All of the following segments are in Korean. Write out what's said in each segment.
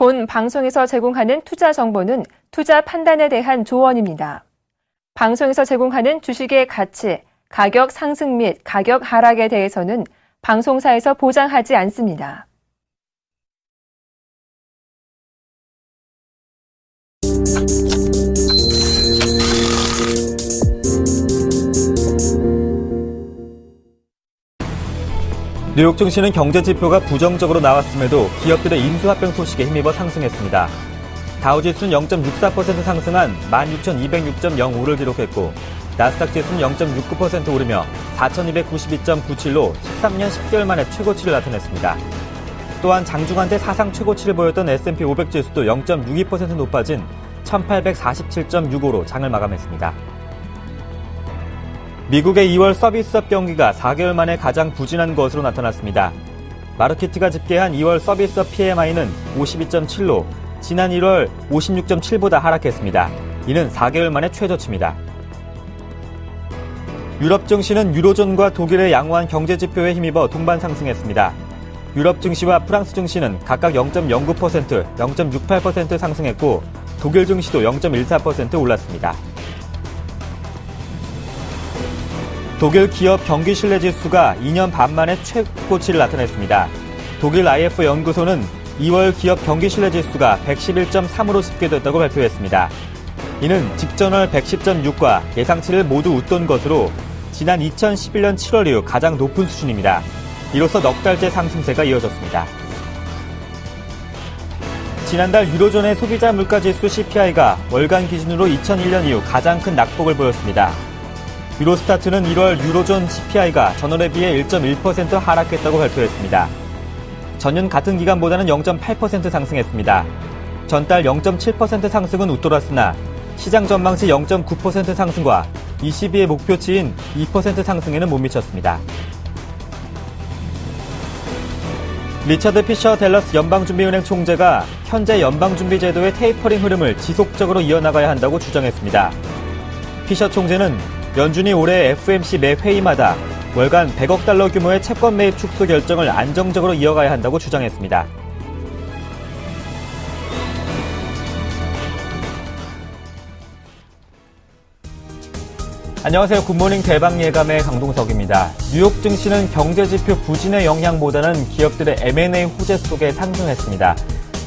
본 방송에서 제공하는 투자 정보는 투자 판단에 대한 조언입니다. 방송에서 제공하는 주식의 가치, 가격 상승 및 가격 하락에 대해서는 방송사에서 보장하지 않습니다. 뉴욕 증시는 경제 지표가 부정적으로 나왔음에도 기업들의 인수합병 소식에 힘입어 상승했습니다. 다우지수는 0.64% 상승한 16,206.05를 기록했고 나스닥 지수는 0.69% 오르며 4,292.97로 13년 10개월 만에 최고치를 나타냈습니다. 또한 장중한때 사상 최고치를 보였던 S&P 500 지수도 0.62% 높아진 1,847.65로 장을 마감했습니다. 미국의 2월 서비스업 경기가 4개월 만에 가장 부진한 것으로 나타났습니다. 마르키트가 집계한 2월 서비스업 PMI는 52.7로 지난 1월 56.7보다 하락했습니다. 이는 4개월 만에 최저치입니다. 유럽 증시는 유로존과 독일의 양호한 경제 지표에 힘입어 동반 상승했습니다. 유럽 증시와 프랑스 증시는 각각 0.09%, 0.68% 상승했고 독일 증시도 0.14% 올랐습니다. 독일 기업 경기신뢰지수가 2년 반 만에 최고치를 나타냈습니다. 독일 IF 연구소는 2월 기업 경기신뢰지수가 111.3으로 집계됐다고 발표했습니다. 이는 직전월 110.6과 예상치를 모두 웃돈 것으로 지난 2011년 7월 이후 가장 높은 수준입니다. 이로써 넉 달째 상승세가 이어졌습니다. 지난달 유로존의 소비자 물가지수 CPI가 월간 기준으로 2001년 이후 가장 큰 낙폭을 보였습니다. 유로스타트는 1월 유로존 CPI가 전월에 비해 1.1% 하락했다고 발표했습니다. 전년 같은 기간보다는 0.8% 상승했습니다. 전달 0.7% 상승은 웃돌았으나 시장 전망치 0.9% 상승과 22의 목표치인 2% 상승에는 못 미쳤습니다. 리처드 피셔 댈러스 연방준비은행 총재가 현재 연방준비제도의 테이퍼링 흐름을 지속적으로 이어나가야 한다고 주장했습니다. 피셔 총재는 연준이 올해 FOMC 매 회의마다 월간 100억 달러 규모의 채권 매입 축소 결정을 안정적으로 이어가야 한다고 주장했습니다. 안녕하세요. 굿모닝 대박 예감의 강동석입니다. 뉴욕 증시는 경제 지표 부진의 영향보다는 기업들의 M&A 호재 속에 상승했습니다.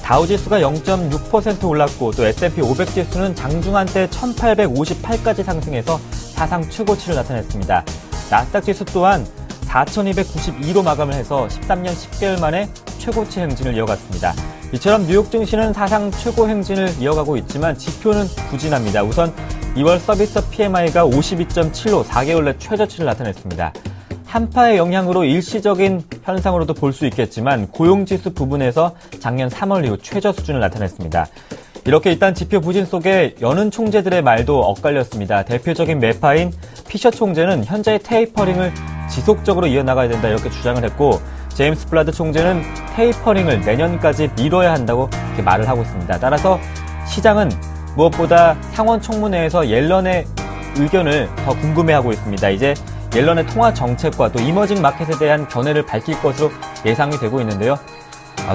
다우지수가 0.6% 올랐고 또 S&P 500 지수는 장중 한때 1,858까지 상승해서 사상 최고치를 나타냈습니다. 나스닥 지수 또한 4,292로 마감을 해서 13년 10개월 만에 최고치 행진을 이어갔습니다. 이처럼 뉴욕 증시는 사상 최고 행진을 이어가고 있지만 지표는 부진합니다. 우선 2월 서비스 PMI가 52.7로 4개월 내 최저치를 나타냈습니다. 한파의 영향으로 일시적인 현상으로도 볼 수 있겠지만 고용지수 부분에서 작년 3월 이후 최저 수준을 나타냈습니다. 이렇게 일단 지표 부진 속에 여는 총재들의 말도 엇갈렸습니다. 대표적인 매파인 피셔 총재는 현재의 테이퍼링을 지속적으로 이어나가야 된다 이렇게 주장을 했고 제임스 블라드 총재는 테이퍼링을 내년까지 미뤄야 한다고 이렇게 말을 하고 있습니다. 따라서 시장은 무엇보다 상원 총무회에서 옐런의 의견을 더 궁금해하고 있습니다. 이제 옐런의 통화 정책과 또 이머징 마켓에 대한 견해를 밝힐 것으로 예상이 되고 있는데요.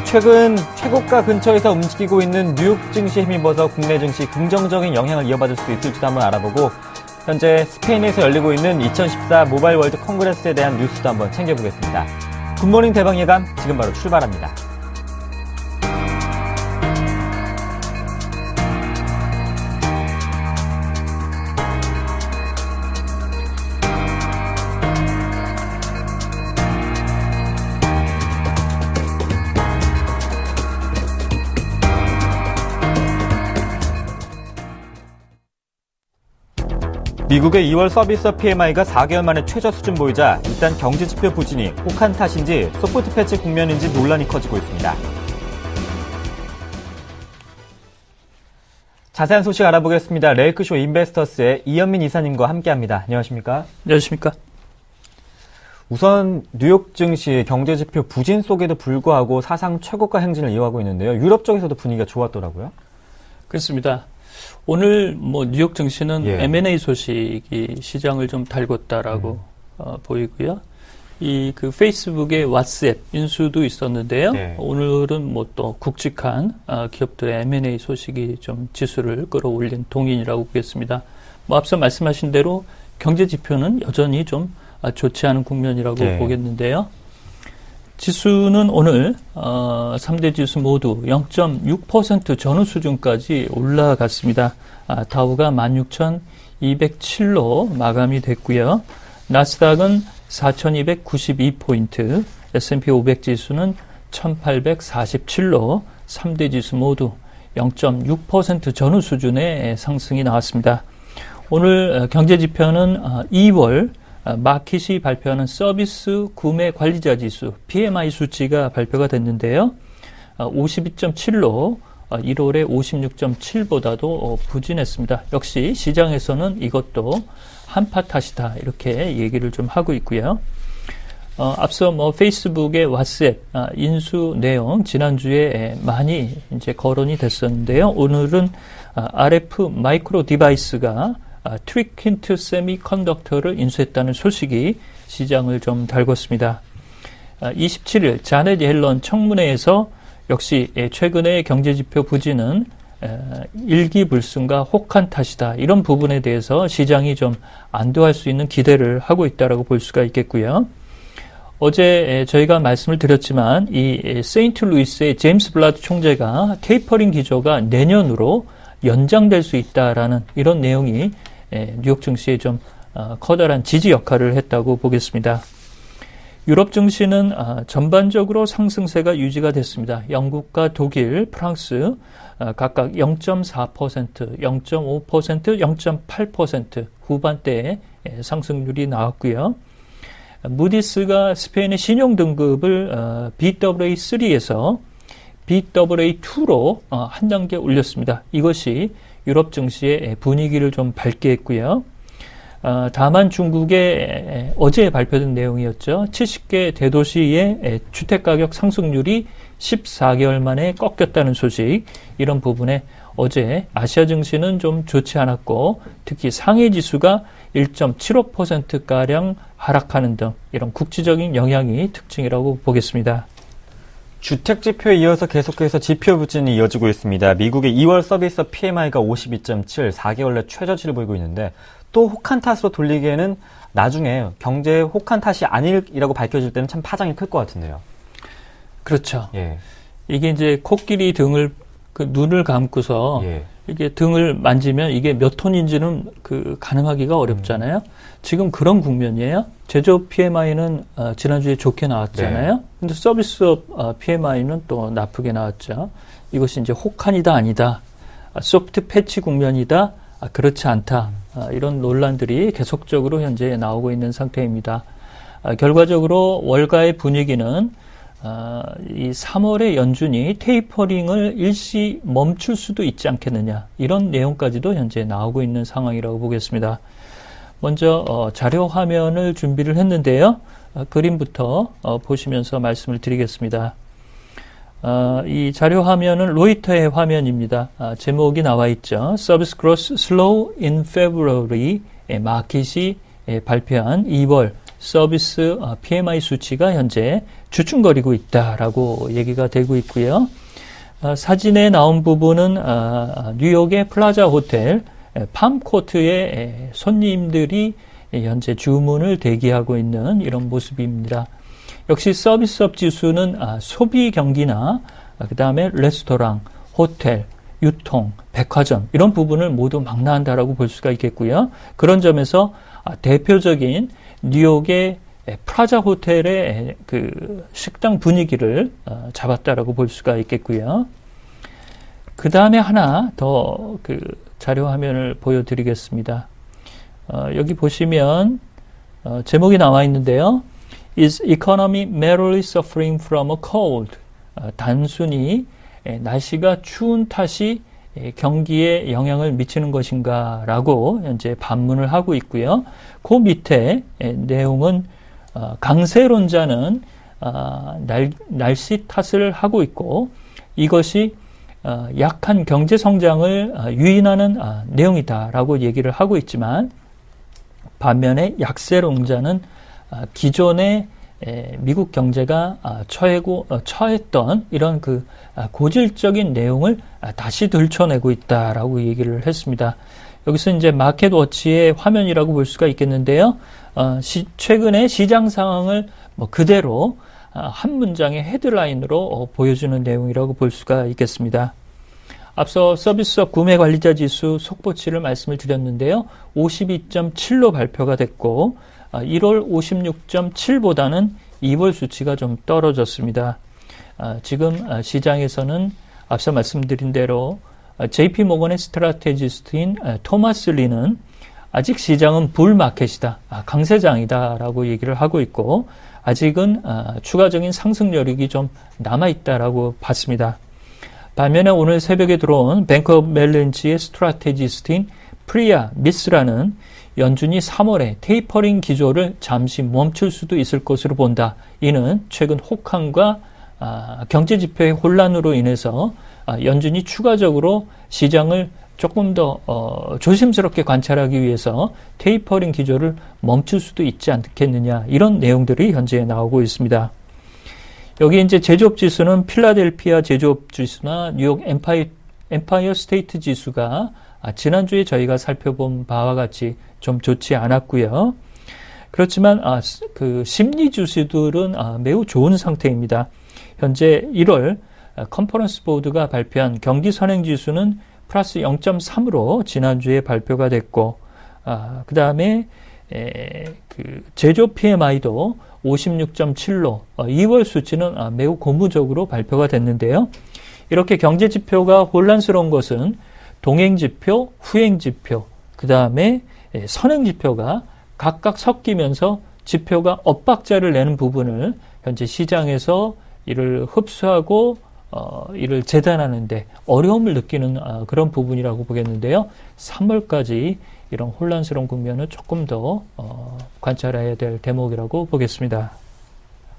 최근 최고가 근처에서 움직이고 있는 뉴욕 증시에 힘입어서 국내 증시 긍정적인 영향을 이어받을 수 있을지도 한번 알아보고 현재 스페인에서 열리고 있는 2014 모바일 월드 콩그레스에 대한 뉴스도 한번 챙겨보겠습니다. 굿모닝 대박 예감 지금 바로 출발합니다. 미국의 2월 서비스 PMI가 4개월 만에 최저 수준 보이자 일단 경제지표 부진이 혹한 탓인지 소프트 패치 국면인지 논란이 커지고 있습니다. 자세한 소식 알아보겠습니다. 레이크쇼 인베스터스의 이현민 이사님과 함께합니다. 안녕하십니까? 안녕하십니까? 우선 뉴욕 증시 경제지표 부진 속에도 불구하고 사상 최고가 행진을 이어가고 있는데요. 유럽 쪽에서도 분위기가 좋았더라고요. 그렇습니다. 오늘 뉴욕 증시는 M&A 소식이 시장을 좀 달궜다라고 보이고요. 그 페이스북의 왓츠앱 인수도 있었는데요. 네. 오늘은 뭐 또 굵직한 기업들의 M&A 소식이 좀 지수를 끌어올린 동인이라고 보겠습니다. 뭐 앞서 말씀하신 대로 경제 지표는 여전히 좀 좋지 않은 국면이라고 네. 보겠는데요. 지수는 오늘 3대 지수 모두 0.6% 전후 수준까지 올라갔습니다. 다우가 16,207로 마감이 됐고요. 나스닥은 4,292포인트, S&P 500 지수는 1,847로 3대 지수 모두 0.6% 전후 수준의 상승이 나왔습니다. 오늘 경제지표는 2월 마켓이 발표하는 서비스 구매 관리자 지수 PMI 수치가 발표가 됐는데요. 52.7로 1월에 56.7보다도 부진했습니다. 역시 시장에서는 이것도 한파 탓이다 이렇게 얘기를 좀 하고 있고요. 앞서 뭐 페이스북의 왓츠앱 인수 내용 지난주에 많이 이제 거론이 됐었는데요. 오늘은 RF 마이크로 디바이스가 트리킨트 세미컨덕터를 인수했다는 소식이 시장을 좀 달궜습니다. 27일 자넷 옐런 청문회에서 역시 최근의 경제지표 부진은 일기불순과 혹한 탓이다. 이런 부분에 대해서 시장이 좀 안도할 수 있는 기대를 하고 있다라고 볼 수가 있겠고요. 어제 저희가 말씀을 드렸지만 이 세인트루이스의 제임스 블라드 총재가 테이퍼링 기조가 내년으로 연장될 수 있다라는 이런 내용이 뉴욕 증시에 좀 커다란 지지 역할을 했다고 보겠습니다. 유럽 증시는 전반적으로 상승세가 유지가 됐습니다. 영국과 독일, 프랑스 각각 0.4%, 0.5%, 0.8% 후반대에 상승률이 나왔고요. 무디스가 스페인의 신용 등급을 BAA3에서 BAA2로 한 단계 올렸습니다. 이것이 유럽 증시의 분위기를 좀 밝게 했고요. 다만 중국의 어제 발표된 내용이었죠. 70개 대도시의 주택가격 상승률이 14개월 만에 꺾였다는 소식. 이런 부분에 어제 아시아 증시는 좀 좋지 않았고 특히 상해 지수가 1.75%가량 하락하는 등 이런 국지적인 영향이 특징이라고 보겠습니다. 주택 지표에 이어서 계속해서 지표 부진이 이어지고 있습니다. 미국의 2월 서비스 PMI가 52.7, 4개월 내 최저치를 보이고 있는데 또 혹한 탓으로 돌리기에는 나중에 경제 혹한 탓이 아니라고 밝혀질 때는 참 파장이 클 것 같은데요. 그렇죠. 예. 이게 이제 코끼리 등을 눈을 감고서 예. 이게 등을 만지면 이게 몇 톤인지는 가늠하기가 어렵잖아요. 지금 그런 국면이에요. 제조업 PMI는 지난주에 좋게 나왔잖아요. 네. 근데 서비스업 PMI는 또 나쁘게 나왔죠. 이것이 이제 혹한이다 아니다. 소프트 패치 국면이다. 그렇지 않다. 이런 논란들이 계속적으로 현재 나오고 있는 상태입니다. 결과적으로 월가의 분위기는 이 3월의 연준이 테이퍼링을 일시 멈출 수도 있지 않겠느냐. 이런 내용까지도 현재 나오고 있는 상황이라고 보겠습니다. 먼저 자료 화면을 준비를 했는데요. 그림부터 보시면서 말씀을 드리겠습니다. 이 자료 화면은 로이터의 화면입니다. 제목이 나와 있죠. Service Growth Slow in February. 마켓이 발표한 2월 서비스 PMI 수치가 현재 주춤거리고 있다라고 얘기가 되고 있고요. 사진에 나온 부분은 뉴욕의 플라자 호텔 팜코트의 손님들이 현재 주문을 대기하고 있는 이런 모습입니다. 역시 서비스업 지수는 소비 경기나 그다음에 레스토랑, 호텔, 유통, 백화점 이런 부분을 모두 망라한다라고 볼 수가 있겠고요. 그런 점에서 대표적인 뉴욕의 프라자 호텔의 식당 분위기를 잡았다라고 볼 수가 있겠고요. 그 다음에 하나 더 자료 화면을 보여드리겠습니다. 여기 보시면 제목이 나와 있는데요. Is economy merely suffering from a cold? 단순히 날씨가 추운 탓이 경기에 영향을 미치는 것인가 라고 현재 반문을 하고 있고요. 그 밑에 내용은 강세론자는 날씨 탓을 하고 있고 이것이 약한 경제 성장을 유인하는 내용이다라고 얘기를 하고 있지만 반면에 약세론자는 기존의 미국 경제가 처했던 이런 그 고질적인 내용을 다시 들춰내고 있다라고 얘기를 했습니다. 여기서 이제 마켓워치의 화면이라고 볼 수가 있겠는데요. 최근의 시장 상황을 그대로 한 문장의 헤드라인으로 보여주는 내용이라고 볼 수가 있겠습니다. 앞서 서비스업 구매 관리자 지수 속보치를 말씀을 드렸는데요. 52.7로 발표가 됐고 1월 56.7보다는 2월 수치가 좀 떨어졌습니다. 지금 시장에서는 앞서 말씀드린 대로 JP 모건의 스트라테지스트인 토마스 리는 아직 시장은 불마켓이다, 강세장이다라고 얘기를 하고 있고 아직은 추가적인 상승 여력이 좀 남아있다라고 봤습니다. 반면에 오늘 새벽에 들어온 뱅크 오브 멜린지의 스트라테지스트인 프리아 미스라는 연준이 3월에 테이퍼링 기조를 잠시 멈출 수도 있을 것으로 본다. 이는 최근 혹한과 경제지표의 혼란으로 인해서 연준이 추가적으로 시장을 조금 더 조심스럽게 관찰하기 위해서 테이퍼링 기조를 멈출 수도 있지 않겠느냐, 이런 내용들이 현재 나오고 있습니다. 여기 이제 제조업 지수는 필라델피아 제조업 지수나 뉴욕 엠파이어 스테이트 지수가 지난주에 저희가 살펴본 바와 같이 좀 좋지 않았고요. 그렇지만 그 심리 지수들은 매우 좋은 상태입니다. 현재 1월 컨퍼런스 보드가 발표한 경기 선행 지수는 플러스 0.3으로 지난주에 발표가 됐고, 그 다음에 그 제조업 PMI도 56.7로 2월 수치는 매우 고무적으로 발표가 됐는데요. 이렇게 경제 지표가 혼란스러운 것은 동행 지표, 후행 지표, 그 다음에 선행 지표가 각각 섞이면서 지표가 엇박자를 내는 부분을 현재 시장에서 이를 흡수하고 이를 재단하는데 어려움을 느끼는 그런 부분이라고 보겠는데요. 3월까지 이런 혼란스러운 국면을 조금 더 관찰해야 될 대목이라고 보겠습니다.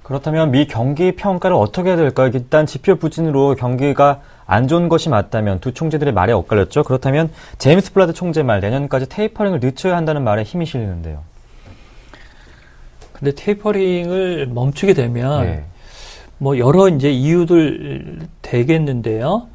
그렇다면 미 경기 평가를 어떻게 해야 될까요? 일단 지표 부진으로 경기가 안 좋은 것이 맞다면 두 총재들의 말에 엇갈렸죠. 그렇다면 제임스 블라드 총재 말 내년까지 테이퍼링을 늦춰야 한다는 말에 힘이 실리는데요. 근데 테이퍼링을 멈추게 되면 여러 이제 이유들 되겠는데요.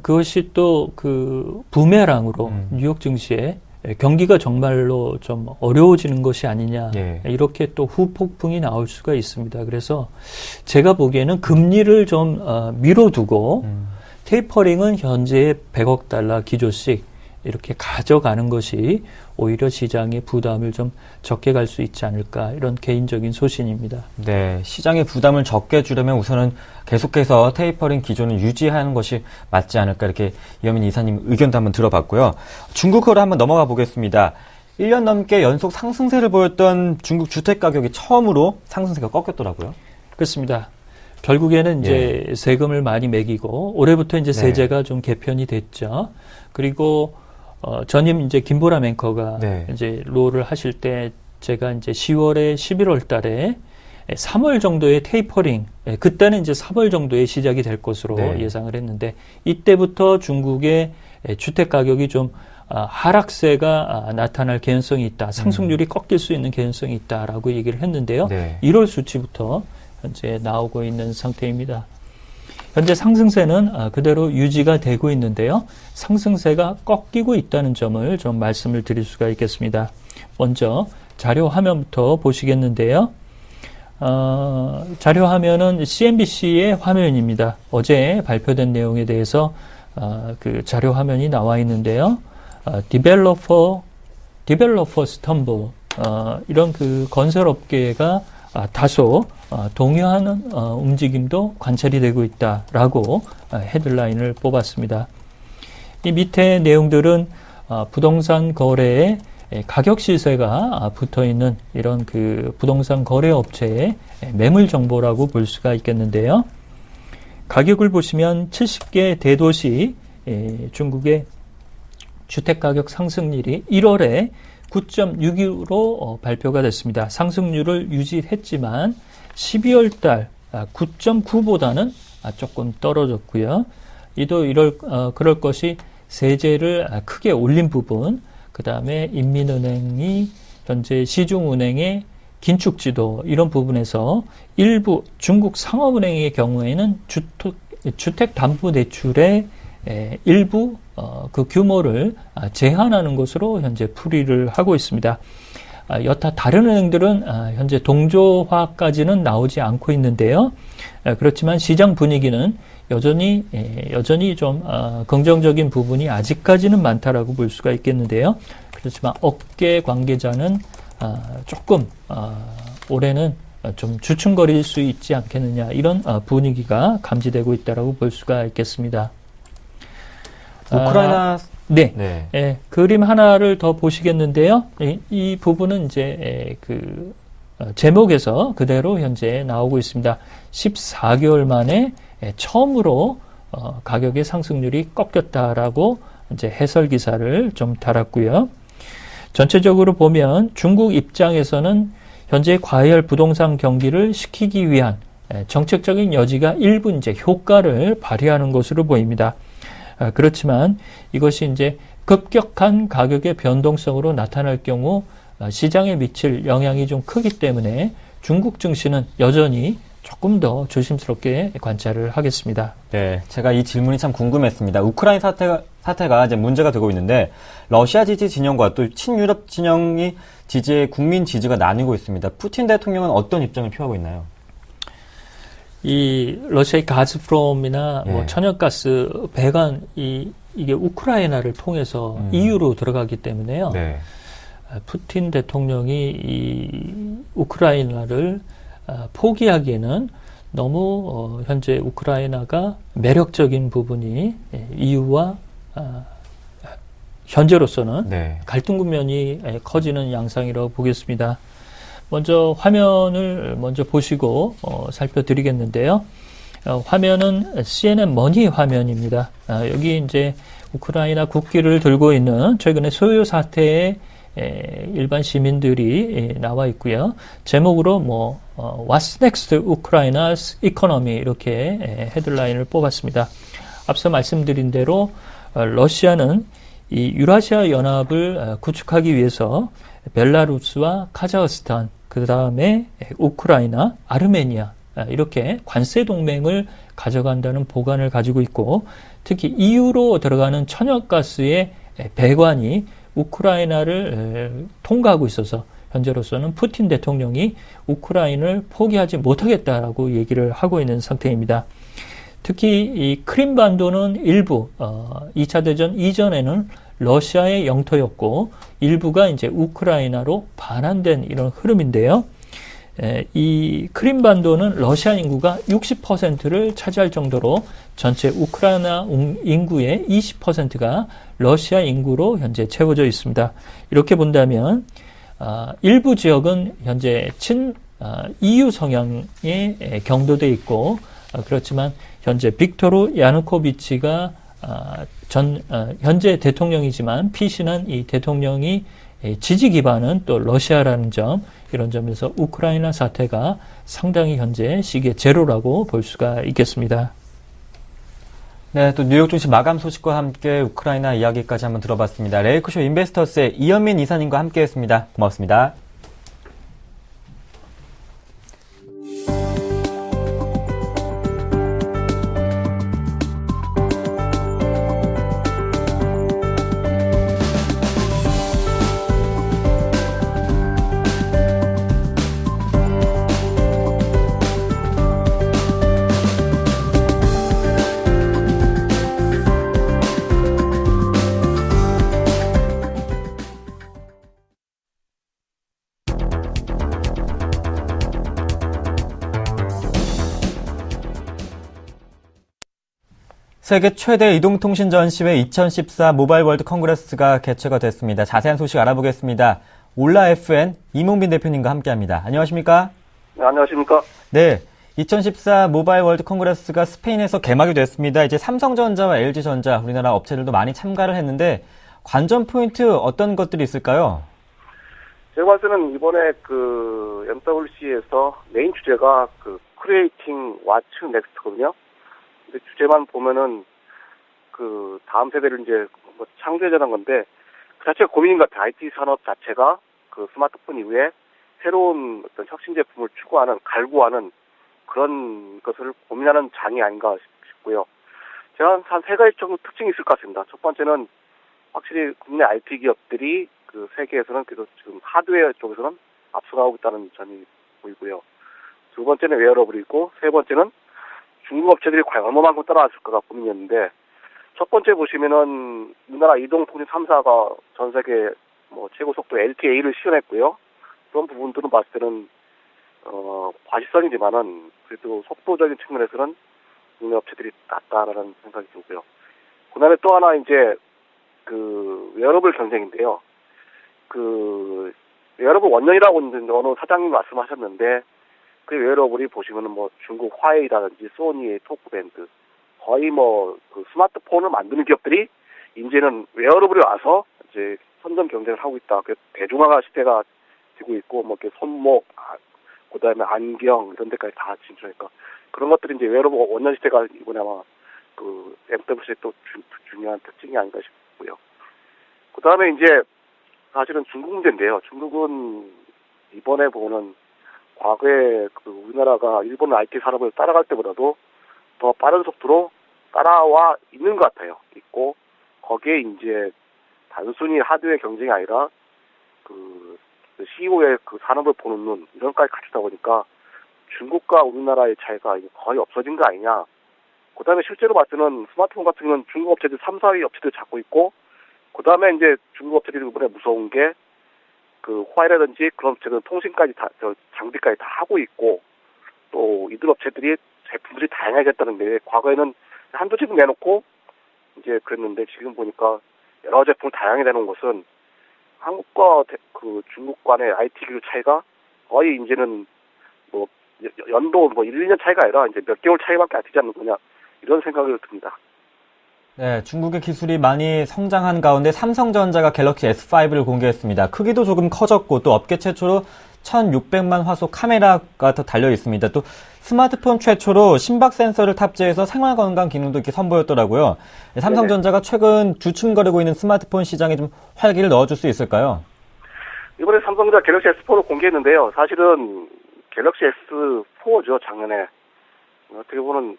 그것이 또 그 부메랑으로 뉴욕 증시에 경기가 정말로 좀 어려워지는 것이 아니냐, 이렇게 또 후폭풍이 나올 수가 있습니다. 그래서 제가 보기에는 금리를 좀 미뤄두고 테이퍼링은 현재의 100억 달러 기조씩 이렇게 가져가는 것이 오히려 시장의 부담을 좀 적게 갈 수 있지 않을까, 이런 개인적인 소신입니다. 네, 시장의 부담을 적게 주려면 우선은 계속해서 테이퍼링 기조는 유지하는 것이 맞지 않을까, 이렇게 이현민 이사님 의견도 한번 들어봤고요. 중국으로 한번 넘어가 보겠습니다. 1년 넘게 연속 상승세를 보였던 중국 주택 가격이 처음으로 상승세가 꺾였더라고요. 그렇습니다. 결국에는 이제 세금을 많이 매기고 올해부터 이제 세제가 좀 개편이 됐죠. 그리고 전임 이제 김보람 앵커가 이제 롤을 하실 때 제가 이제 10월에 11월 달에 3월 정도의 테이퍼링, 그때는 이제 3월 정도에 시작이 될 것으로 예상을 했는데, 이때부터 중국의 주택 가격이 좀 하락세가 나타날 개연성이 있다, 상승률이 꺾일 수 있는 개연성이 있다라고 얘기를 했는데요. 1월 수치부터 현재 나오고 있는 상태입니다. 현재 상승세는 그대로 유지가 되고 있는데요. 상승세가 꺾이고 있다는 점을 좀 말씀을 드릴 수가 있겠습니다. 먼저 자료 화면부터 보시겠는데요. 자료 화면은 CNBC의 화면입니다. 어제 발표된 내용에 대해서 그 자료 화면이 나와 있는데요. 디벨로퍼 스텀블, 이런 그 건설업계가 다소 동요하는 움직임도 관찰이 되고 있다라고 헤드라인을 뽑았습니다. 이 밑에 내용들은 부동산 거래에 가격 시세가 붙어 있는 이런 그 부동산 거래 업체의 매물 정보라고 볼 수가 있겠는데요. 가격을 보시면 70개 대도시 중국의 주택 가격 상승률이 1월에 9.6으로 발표가 됐습니다. 상승률을 유지했지만 12월 달 9.9보다는 조금 떨어졌고요. 그럴 것이 세제를 크게 올린 부분, 그 다음에 인민은행이 현재 시중은행의 긴축지도 이런 부분에서 일부 중국 상업은행의 경우에는 주택담보대출의 일부 그 규모를 제한하는 것으로 현재 풀이를 하고 있습니다. 여타 다른 은행들은 현재 동조화까지는 나오지 않고 있는데요. 그렇지만 시장 분위기는 여전히 좀 긍정적인 부분이 아직까지는 많다라고 볼 수가 있겠는데요. 그렇지만 업계 관계자는 조금 올해는 좀 주춤거릴 수 있지 않겠느냐 이런 분위기가 감지되고 있다라고 볼 수가 있겠습니다. 우크라이나 네. 네. 그림 하나를 더 보시겠는데요. 이 부분은 이제 그 제목에서 그대로 현재 나오고 있습니다. 14개월 만에 처음으로 가격의 상승률이 꺾였다라고 이제 해설 기사를 좀 달았고요. 전체적으로 보면 중국 입장에서는 현재 과열 부동산 경기를 식히기 위한 정책적인 여지가 일부 이제 효과를 발휘하는 것으로 보입니다. 그렇지만 이것이 이제 급격한 가격의 변동성으로 나타날 경우 시장에 미칠 영향이 좀 크기 때문에 중국 증시는 여전히 조금 더 조심스럽게 관찰을 하겠습니다. 네, 제가 이 질문이 참 궁금했습니다. 우크라이나 사태가 이제 문제가 되고 있는데 러시아 지지 진영과 또 친유럽 진영이 국민 지지가 나뉘고 있습니다. 푸틴 대통령은 어떤 입장을 표하고 있나요? 이 러시아의 가즈프롬이나 뭐 천연가스 배관 이게 우크라이나를 통해서 EU로 들어가기 때문에요. 네. 푸틴 대통령이 이 우크라이나를 포기하기에는 너무 현재 우크라이나가 매력적인 부분이 EU와 현재로서는 갈등 국면이 커지는 양상이라고 보겠습니다. 먼저 화면을 먼저 보시고 살펴드리겠는데요. 화면은 CNN 머니 화면입니다. 여기 이제 우크라이나 국기를 들고 있는 최근에 소요 사태에 일반 시민들이 나와 있고요. 제목으로 What's Next Ukraine's Economy 이렇게 헤드라인을 뽑았습니다. 앞서 말씀드린 대로 러시아는 이 유라시아 연합을 구축하기 위해서 벨라루스와 카자흐스탄, 그 다음에 우크라이나, 아르메니아 이렇게 관세 동맹을 가져간다는 보관을 가지고 있고 특히 EU로 들어가는 천연가스의 배관이 우크라이나를 통과하고 있어서 현재로서는 푸틴 대통령이 우크라이나를 포기하지 못하겠다라고 얘기를 하고 있는 상태입니다. 특히 이 크림반도는 일부 2차 대전 이전에는 러시아의 영토였고 일부가 이제 우크라이나로 반환된 이런 흐름인데요. 이 크림반도는 러시아 인구가 60%를 차지할 정도로 전체 우크라이나 인구의 20%가 러시아 인구로 현재 채워져 있습니다. 이렇게 본다면 일부 지역은 현재 EU 성향에 경도돼 있고 그렇지만 현재 빅토르 야누코비치가 현재 대통령이지만 피신한 이 대통령이 지지 기반은 또 러시아라는 점, 이런 점에서 우크라이나 사태가 상당히 현재 시기의 제로라고 볼 수가 있겠습니다. 네, 또 뉴욕 증시 마감 소식과 함께 우크라이나 이야기까지 한번 들어봤습니다. 레이크쇼 인베스터스의 이현민 이사님과 함께했습니다. 고맙습니다. 세계 최대 이동통신 전시회 2014 모바일 월드 컨그레스가 개최가 됐습니다. 자세한 소식 알아보겠습니다. 올라 FN 이몽빈 대표님과 함께합니다. 안녕하십니까? 네, 안녕하십니까? 네, 2014 모바일 월드 컨그레스가 스페인에서 개막이 됐습니다. 이제 삼성전자와 LG전자, 우리나라 업체들도 많이 참가를 했는데 관전 포인트 어떤 것들이 있을까요? 제가 봤을 때는 이번에 MWC에서 메인 주제가 크리에이팅 왓츠 넥스트거든요. 근데 주제만 보면은 다음 세대를 이제 창조해자는 건데 그 자체가 고민인 것 같아요. IT 산업 자체가 스마트폰 이후에 새로운 어떤 혁신 제품을 추구하는, 갈구하는 그런 것을 고민하는 장이 아닌가 싶고요. 제가 한 세 가지 정도 특징이 있을 것 같습니다. 첫 번째는 확실히 국내 IT 기업들이 그 세계에서는 그래도 지금 하드웨어 쪽에서는 앞서가고 있다는 점이 보이고요. 두 번째는 웨어러블이고, 세 번째는 중국 업체들이 과연 얼마만큼 따라왔을까가 고민이었는데, 첫 번째 보시면은 우리나라 이동통신 3사가 전 세계 최고 속도 LTE를 시연했고요. 그런 부분들은 봤을 때는 과시성이지만은 그래도 속도적인 측면에서는 국내 업체들이 낫다라는 생각이 들고요. 그다음에 또 하나 이제 그 웨어러블 경쟁인데요. 그 웨어러블 원년이라고 어느 사장님 말씀하셨는데, 그 웨어러블이 보시면은 중국 화웨이라든지 소니의 토크밴드, 거의 그 스마트폰을 만드는 기업들이 이제는 웨어러블이 와서 이제 선전 경쟁을 하고 있다. 그 대중화가 시대가 되고 있고, 이렇게 손목, 그다음에 안경 이런 데까지 다 진출하니까 그런 것들이 이제 웨어러블 원년 시대가 이번에 아마 그 MWC의 또 중요한 특징이 아닌가 싶고요. 그다음에 이제 사실은 중국 문제인데요. 중국은 이번에 보는 과거에 그 우리나라가 일본 IT 산업을 따라갈 때보다도 더 빠른 속도로 따라와 있는 것 같아요. 있고, 거기에 이제 단순히 하드웨어 경쟁이 아니라 그 CEO의 그 산업을 보는 눈, 이런 것까지 갖추다 보니까 중국과 우리나라의 차이가 거의 없어진 거 아니냐. 그 다음에 실제로 봤을 때는 스마트폰 같은 경우는 중국 업체들 3, 4위 업체들 잡고 있고, 그 다음에 이제 중국 업체들이 이번에 무서운 게 그 화웨이라든지 그런 업체들은 통신까지 다, 장비까지 다 하고 있고, 또 이들 업체들이 제품들이 다양해졌다는데, 과거에는 한두 제품 내놓고 이제 그랬는데, 지금 보니까 여러 제품을 다양하게 내놓은 것은 한국과 그 중국 간의 IT 기술 차이가 거의 이제는 연도 1, 2년 차이가 아니라 이제 몇 개월 차이밖에 안 되지 않는 거냐, 이런 생각이 듭니다. 네, 중국의 기술이 많이 성장한 가운데 삼성전자가 갤럭시 S5를 공개했습니다. 크기도 조금 커졌고 또 업계 최초로 1600만 화소 카메라가 더 달려 있습니다. 또 스마트폰 최초로 심박 센서를 탑재해서 생활 건강 기능도 이렇게 선보였더라고요. 삼성전자가 최근 주춤거리고 있는 스마트폰 시장에 좀 활기를 넣어줄 수 있을까요? 이번에 삼성전자 갤럭시 S4를 공개했는데요. 사실은 갤럭시 S4죠, 작년에. 어떻게 보면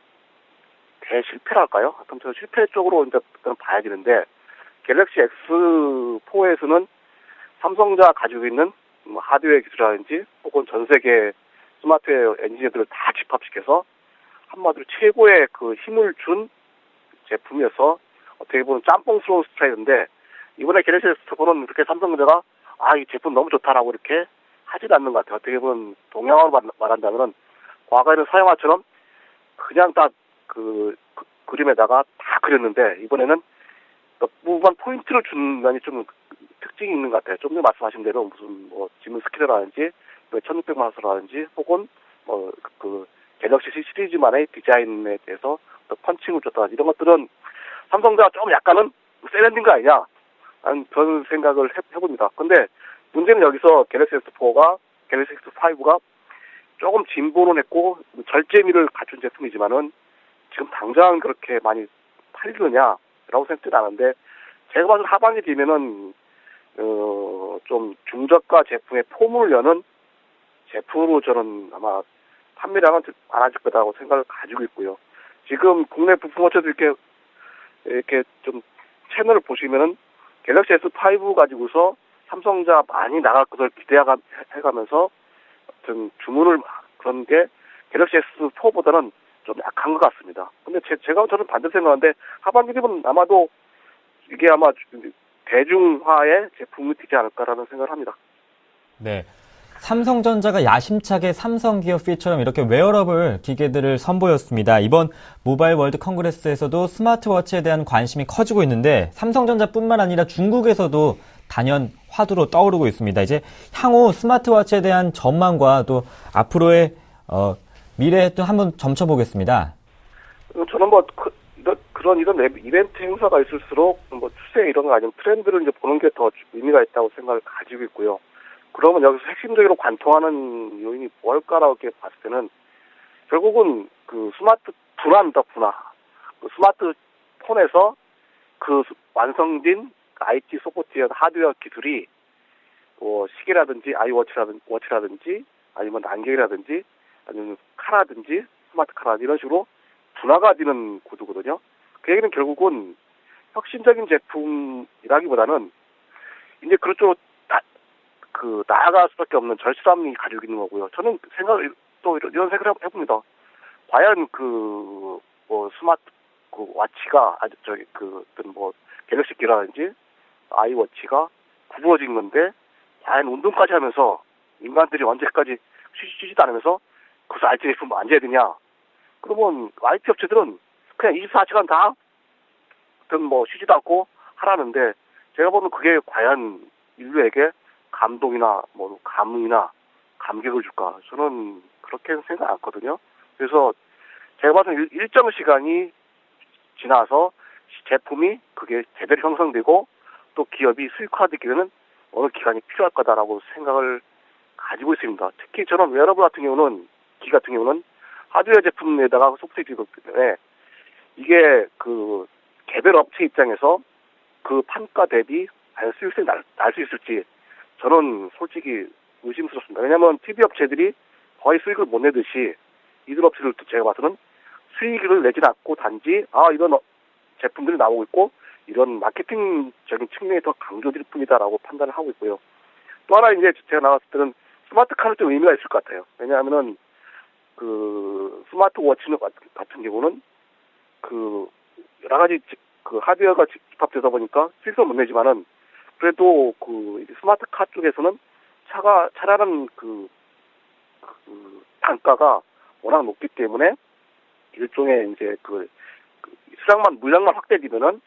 대실패랄까요? 하여튼 저 실패 쪽으로 이제 봐야 되는데, 갤럭시 S4에서는 삼성전자 가지고 있는 하드웨어 기술이라든지 혹은 전 세계 스마트웨어 엔지니어들을 다 집합시켜서 한마디로 최고의 그 힘을 준 제품이어서 어떻게 보면 짬뽕스러운 스타일인데, 이번에 갤럭시 S4는 그렇게 삼성전자가 이 제품 너무 좋다라고 이렇게 하진 않는 것 같아요. 어떻게 보면 동양어로 말한다면 과거에는 서양화처럼 그냥 딱 그 그림에다가 다 그렸는데, 이번에는 몇 부분 포인트를 준 면이 좀 특징이 있는 것 같아요. 좀 전에 말씀하신 대로 무슨 지문 스캐너라든지 1600만 화소라든지 혹은 그 갤럭시 시리즈만의 디자인에 대해서 펀칭을 줬다든지 이런 것들은 삼성자가 좀 약간은 세련된 거 아니냐 하는 그런 생각을 해봅니다. 근데 문제는 여기서 갤럭시 S4가 갤럭시 S5가 조금 진보를 했고 절제미를 갖춘 제품이지만은 지금 당장 그렇게 많이 팔리느냐라고 생각지는 않은데, 제가 봐서 하반기 되면은 좀 중저가 제품의 포문을 여는 제품으로 저는 아마 판매량은 많아질 거다라고 생각을 가지고 있고요. 지금 국내 부품 업체들 이렇게 좀 채널을 보시면은 갤럭시 S5 가지고서 삼성자 많이 나갈 것을 기대해가면서 어떤 주문을 그런 게 갤럭시 S4보다는 좀 약한 것 같습니다. 근데 저는 반대로 생각하는데, 하반기 되면 아마도 이게 아마 대중화의 제품이 되지 않을까라는 생각을 합니다. 네. 삼성전자가 야심차게 삼성 기업 피처럼 이렇게 웨어러블 기계들을 선보였습니다. 이번 모바일 월드 컨그레스에서도 스마트워치에 대한 관심이 커지고 있는데, 삼성전자뿐만 아니라 중국에서도 단연 화두로 떠오르고 있습니다. 이제 향후 스마트워치에 대한 전망과 또 앞으로의 미래에 또 한번 점쳐보겠습니다. 저는 이런 이벤트 행사가 있을수록 추세 이런 거 아니면 트렌드를 이제 보는 게 더 의미가 있다고 생각을 가지고 있고요. 그러면 여기서 핵심적으로 관통하는 요인이 뭘까라고 이렇게 봤을 때는 결국은 그 분화입니다. 그 스마트폰에서 그 완성된 IT 소프트웨어 하드웨어 기술이 시계라든지 워치라든지 아니면 안경이라든지 아니면 카라든지 스마트 카라 이런 식으로 분화가 되는 구도거든요. 그 얘기는 결국은 혁신적인 제품이라기보다는 이제 그쪽으로 나아갈 수밖에 없는 절실함이 가지고 있는 거고요. 저는 이런 생각을 해봅니다. 과연 스마트 와치가 갤럭시 기라든지 아이워치가 구부러진 건데 과연 운동까지 하면서 인간들이 언제까지 쉬지도 않으면서 그것을 IT 제품을 만져야 되냐? 그러면 IT 업체들은 그냥 24시간 다 쉬지도 않고 하라는데 제가 보는 그게 과연 인류에게 감동이나 감흥이나 감격을 줄까? 저는 그렇게 생각 않거든요. 그래서 제가 봐서는 일정 시간이 지나서 제품이 그게 제대로 형성되고 또 기업이 수익화되기에는 어느 기간이 필요할 거다라고 생각을 가지고 있습니다. 특히 저는 웨어러블 같은 경우는 하드웨어 제품에다가 소프트웨어이기 때문에 이게 개별 업체 입장에서 그 판가 대비 과연 수익성이 날 수 있을지 저는 솔직히 의심스럽습니다. 왜냐하면 TV 업체들이 거의 수익을 못 내듯이 이들 업체들도 제가 봐서는 수익을 내진 않고 단지 이런 제품들이 나오고 있고 이런 마케팅적인 측면이 더 강조될 뿐이다라고 판단을 하고 있고요. 또 하나 이제 제가 나왔을 때는 스마트카는 좀 의미가 있을 것 같아요. 왜냐하면은 스마트워치 같은 경우는 여러 가지 하드웨어가 집합되다 보니까 수익을 못 내지만은 그래도 스마트카 쪽에서는 차라는 단가가 워낙 높기 때문에 일종의 이제 물량만 확대되면은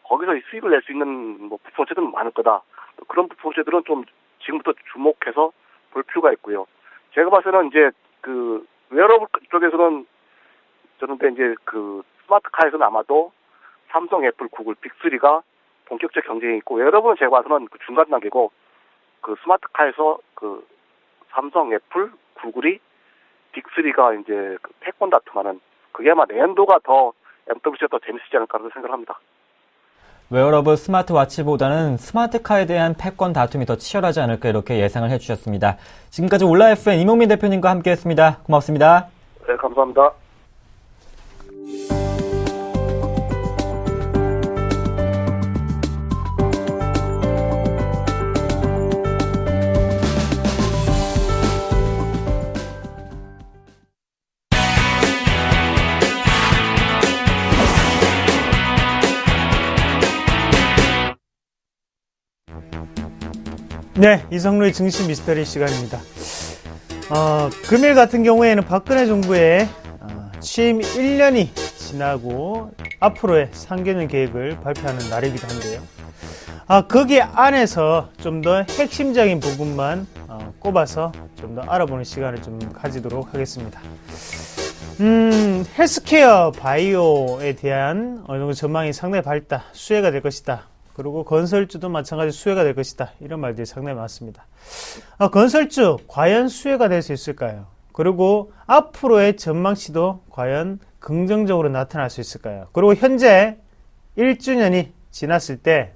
거기서 수익을 낼 수 있는 부품업체들은 많을 거다. 그런 부품업체들은 좀 지금부터 주목해서 볼 필요가 있고요. 제가 봐서는 이제 웨어러블 쪽에서는 저는 이제 스마트카에서는 아마도 삼성, 애플, 구글, 빅3가 본격적 경쟁이 있고 웨어러블은 제가 봐서는 중간 단계고 스마트카에서 삼성, 애플, 구글이 빅3가 이제 패권 다툼하는 그게 아마 내년도가 더 MWC가 더 재밌지 않을까라고 생각을 합니다. 웨어러블 스마트워치보다는 스마트카에 대한 패권 다툼이 더 치열하지 않을까 이렇게 예상을 해주셨습니다. 지금까지 올라FM 이몽민 대표님과 함께했습니다. 고맙습니다. 네, 감사합니다. 네, 이성루의 증시 미스터리 시간입니다. 금일 같은 경우에는 박근혜 정부의 취임 1년이 지나고 앞으로의 3개년 계획을 발표하는 날이기도 한데요. 거기 안에서 좀 더 핵심적인 부분만 꼽아서 좀 더 알아보는 시간을 좀 가지도록 하겠습니다. 헬스케어, 바이오에 대한 어느 정도 전망이 상당히 밝다, 수혜가 될 것이다. 그리고 건설주도 마찬가지 수혜가 될 것이다. 이런 말들이 상당히 많습니다. 건설주 과연 수혜가 될 수 있을까요? 그리고 앞으로의 전망치도 과연 긍정적으로 나타날 수 있을까요? 그리고 현재 1주년이 지났을 때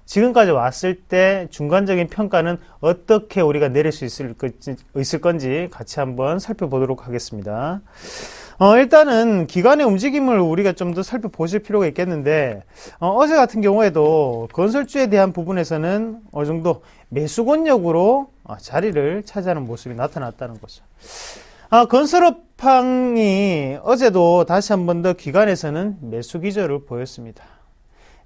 지금까지 왔을 때 중간적인 평가는 어떻게 우리가 내릴 수 있을 건지 같이 한번 살펴보도록 하겠습니다. 일단은 기관의 움직임을 우리가 좀 더 살펴보실 필요가 있겠는데, 어제 같은 경우에도 건설주에 대한 부분에서는 어느 정도 매수권역으로 자리를 차지하는 모습이 나타났다는 거죠. 건설업황이 어제도 다시 한 번 더 기관에서는 매수 기조를 보였습니다.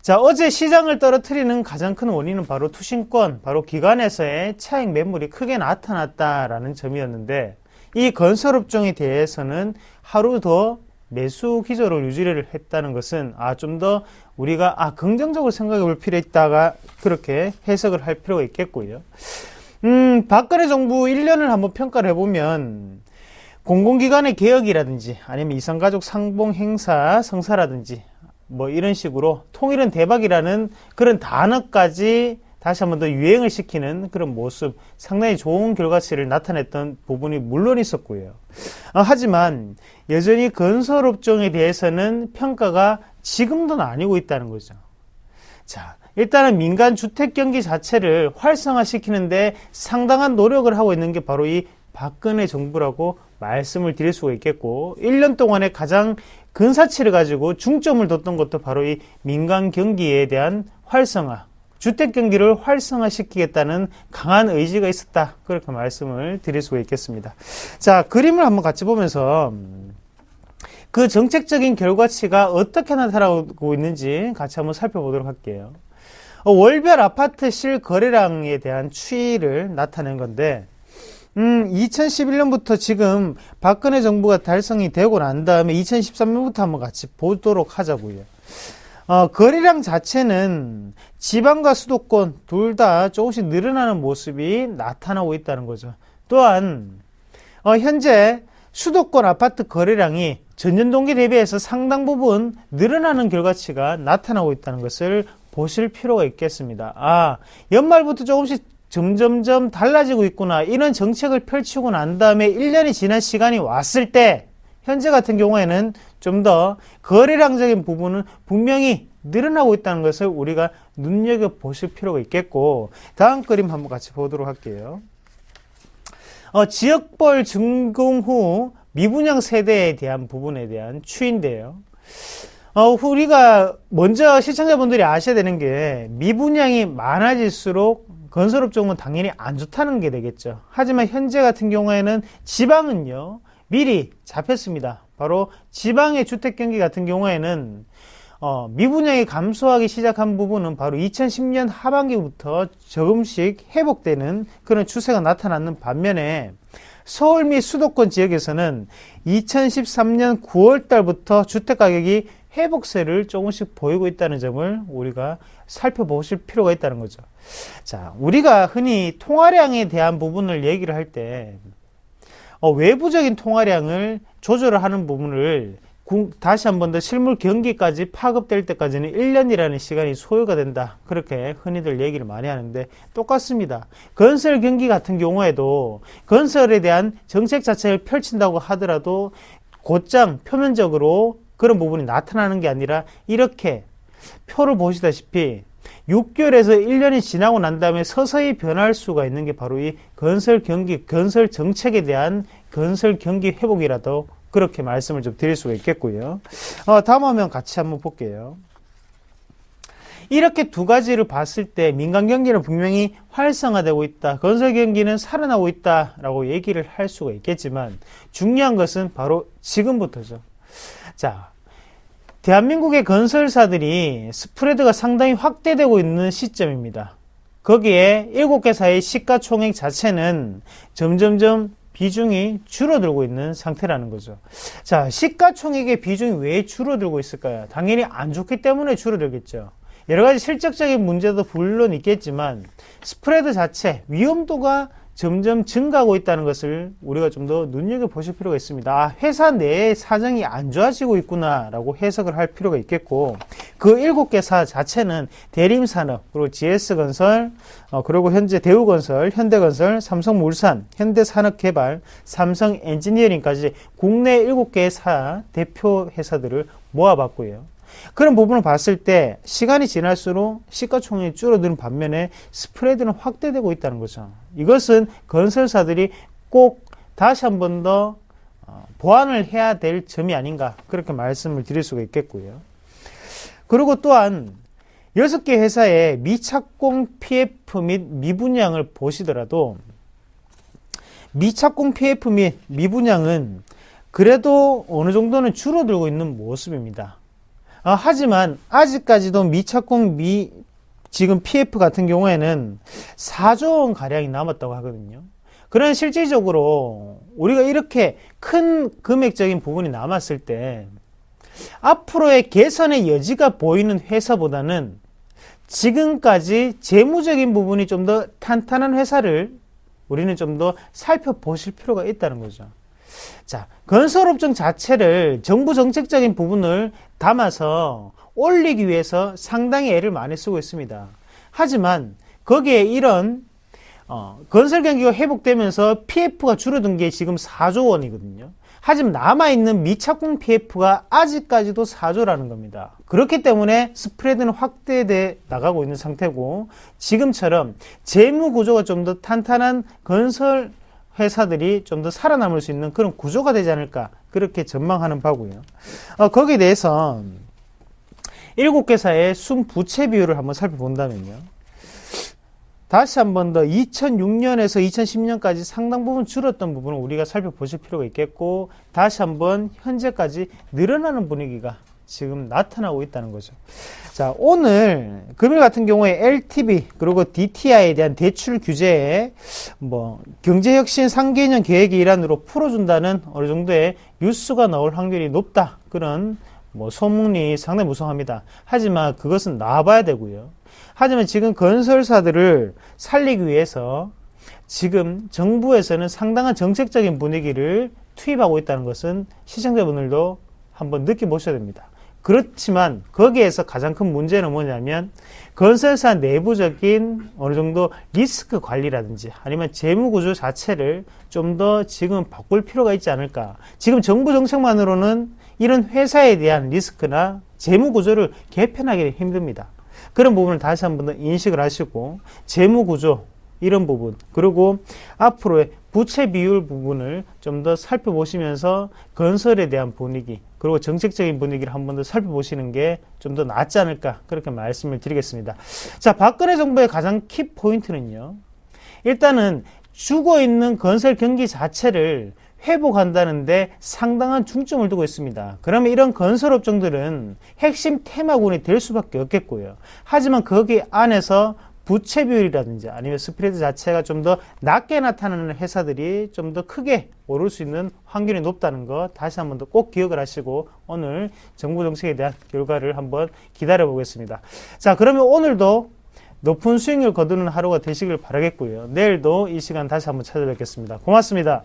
자, 어제 시장을 떨어뜨리는 가장 큰 원인은 바로 투신권, 바로 기관에서의 차익 매물이 크게 나타났다라는 점이었는데, 이 건설업종에 대해서는 하루 더 매수 기조를 유지를 했다는 것은 좀 더 우리가 긍정적으로 생각해 볼 필요가 있다가 그렇게 해석을 할 필요가 있겠고요. 박근혜 정부 1년을 한번 평가를 해보면 공공기관의 개혁이라든지 아니면 이산가족 상봉 행사 성사라든지 이런 식으로 통일은 대박이라는 그런 단어까지 다시 한 번 더 유행을 시키는 그런 모습, 상당히 좋은 결과치를 나타냈던 부분이 물론 있었고요. 하지만 여전히 건설업종에 대해서는 평가가 지금도 나뉘고 있다는 거죠. 자, 일단은 민간 주택 경기 자체를 활성화시키는데 상당한 노력을 하고 있는 게 바로 이 박근혜 정부라고 말씀을 드릴 수가 있겠고, 1년 동안에 가장 근사치를 가지고 중점을 뒀던 것도 바로 이 민간 경기에 대한 활성화, 주택 경기를 활성화시키겠다는 강한 의지가 있었다. 그렇게 말씀을 드릴 수가 있겠습니다. 자, 그림을 한번 같이 보면서 그 정책적인 결과치가 어떻게 나타나고 있는지 같이 한번 살펴보도록 할게요. 월별 아파트 실거래량에 대한 추이를 나타낸 건데, 2011년부터 지금 박근혜 정부가 달성이 되고 난 다음에 2013년부터 한번 같이 보도록 하자고요. 거래량 자체는 지방과 수도권 둘 다 조금씩 늘어나는 모습이 나타나고 있다는 거죠. 또한 현재 수도권 아파트 거래량이 전년 동기 대비해서 상당 부분 늘어나는 결과치가 나타나고 있다는 것을 보실 필요가 있겠습니다. 연말부터 조금씩 점점점 달라지고 있구나. 이런 정책을 펼치고 난 다음에 1년이 지난 시간이 왔을 때 현재 같은 경우에는 좀 더 거래량적인 부분은 분명히 늘어나고 있다는 것을 우리가 눈여겨보실 필요가 있겠고, 다음 그림 한번 같이 보도록 할게요. 지역별 준공 후 미분양 세대에 대한 부분에 대한 추이인데요. 우리가 먼저 시청자분들이 아셔야 되는 게, 미분양이 많아질수록 건설업종은 당연히 안 좋다는 게 되겠죠. 하지만 현재 같은 경우에는 지방은요, 미리 잡혔습니다. 바로 지방의 주택 경기 같은 경우에는 미분양이 감소하기 시작한 부분은 바로 2010년 하반기부터 조금씩 회복되는 그런 추세가 나타나는 반면에, 서울 및 수도권 지역에서는 2013년 9월 달부터 주택가격이 회복세를 조금씩 보이고 있다는 점을 우리가 살펴보실 필요가 있다는 거죠. 자, 우리가 흔히 통화량에 대한 부분을 얘기를 할 때 외부적인 통화량을 조절을 하는 부분을 다시 한 번 더 실물 경기까지 파급될 때까지는 1년이라는 시간이 소요가 된다. 그렇게 흔히들 얘기를 많이 하는데 똑같습니다. 건설 경기 같은 경우에도 건설에 대한 정책 자체를 펼친다고 하더라도 곧장 표면적으로 그런 부분이 나타나는 게 아니라, 이렇게 표를 보시다시피 6개월에서 1년이 지나고 난 다음에 서서히 변할 수가 있는 게 바로 이 건설 경기, 건설 정책에 대한 건설 경기 회복이라도 그렇게 말씀을 좀 드릴 수가 있겠고요. 다음 화면 같이 한번 볼게요. 이렇게 두 가지를 봤을 때 민간 경기는 분명히 활성화되고 있다, 건설 경기는 살아나고 있다라고 얘기를 할 수가 있겠지만, 중요한 것은 바로 지금부터죠. 자, 대한민국의 건설사들이 스프레드가 상당히 확대되고 있는 시점입니다. 거기에 7개사의 시가총액 자체는 점점점 비중이 줄어들고 있는 상태라는 거죠. 자, 시가총액의 비중이 왜 줄어들고 있을까요? 당연히 안 좋기 때문에 줄어들겠죠. 여러 가지 실적적인 문제도 물론 있겠지만, 스프레드 자체, 위험도가 점점 증가하고 있다는 것을 우리가 좀 더 눈여겨보실 필요가 있습니다. 회사 내의 사정이 안 좋아지고 있구나라고 해석을 할 필요가 있겠고, 그 7개사 자체는 대림산업, 그리고 GS건설, 그리고 현재 대우건설, 현대건설, 삼성물산, 현대산업개발, 삼성엔지니어링까지 국내 7개사 대표 회사들을 모아봤고요. 그런 부분을 봤을 때 시간이 지날수록 시가총액이 줄어드는 반면에 스프레드는 확대되고 있다는 거죠. 이것은 건설사들이 꼭 다시 한 번 더 보완을 해야 될 점이 아닌가, 그렇게 말씀을 드릴 수가 있겠고요. 그리고 또한 6개 회사의 미착공 PF 및 미분양을 보시더라도, 미착공 PF 및 미분양은 그래도 어느 정도는 줄어들고 있는 모습입니다. 하지만 아직까지도 미착공 지금 PF 같은 경우에는 4조 원 가량이 남았다고 하거든요. 그런 실질적으로 우리가 이렇게 큰 금액적인 부분이 남았을 때 앞으로의 개선의 여지가 보이는 회사보다는 지금까지 재무적인 부분이 좀 더 탄탄한 회사를 우리는 좀 더 살펴보실 필요가 있다는 거죠. 자, 건설업종 자체를 정부 정책적인 부분을 담아서 올리기 위해서 상당히 애를 많이 쓰고 있습니다. 하지만 거기에 이런 건설 경기가 회복되면서 PF가 줄어든 게 지금 4조 원이거든요. 하지만 남아있는 미착공 PF가 아직까지도 4조라는 겁니다. 그렇기 때문에 스프레드는 확대돼 나가고 있는 상태고, 지금처럼 재무 구조가 좀 더 탄탄한 건설 회사들이 좀 더 살아남을 수 있는 그런 구조가 되지 않을까, 그렇게 전망하는 바고요. 거기에 대해서 7개사의 순부채 비율을 한번 살펴본다면요. 다시 한 번 더 2006년에서 2010년까지 상당 부분 줄었던 부분을 우리가 살펴보실 필요가 있겠고, 다시 한번 현재까지 늘어나는 분위기가 지금 나타나고 있다는 거죠. 자, 오늘 금일 같은 경우에 LTV 그리고 DTI에 대한 대출 규제에 경제혁신 3개년 계획의 일환으로 풀어준다는 어느 정도의 뉴스가 나올 확률이 높다, 그런 소문이 상당히 무성합니다. 하지만 그것은 나와봐야 되고요. 하지만 지금 건설사들을 살리기 위해서 지금 정부에서는 상당한 정책적인 분위기를 투입하고 있다는 것은 시청자분들도 한번 느껴보셔야 됩니다. 그렇지만 거기에서 가장 큰 문제는 뭐냐면, 건설사 내부적인 어느 정도 리스크 관리라든지 아니면 재무 구조 자체를 좀 더 지금 바꿀 필요가 있지 않을까. 지금 정부 정책만으로는 이런 회사에 대한 리스크나 재무 구조를 개편하기 힘듭니다. 그런 부분을 다시 한번 더 인식을 하시고, 재무 구조 이런 부분, 그리고 앞으로의 부채 비율 부분을 좀 더 살펴보시면서 건설에 대한 분위기, 그리고 정책적인 분위기를 한번 더 살펴보시는 게 좀 더 낫지 않을까, 그렇게 말씀을 드리겠습니다. 자, 박근혜 정부의 가장 키 포인트는요, 일단은 죽어있는 건설 경기 자체를 회복한다는데 상당한 중점을 두고 있습니다. 그러면 이런 건설업종들은 핵심 테마군이 될 수밖에 없겠고요. 하지만 거기 안에서 부채 비율이라든지 아니면 스프레드 자체가 좀 더 낮게 나타나는 회사들이 좀 더 크게 오를 수 있는 확률이 높다는 거 다시 한번 더 꼭 기억을 하시고, 오늘 정부 정책에 대한 결과를 한번 기다려 보겠습니다. 자, 그러면 오늘도 높은 수익률 거두는 하루가 되시길 바라겠고요. 내일도 이 시간 다시 한번 찾아뵙겠습니다. 고맙습니다.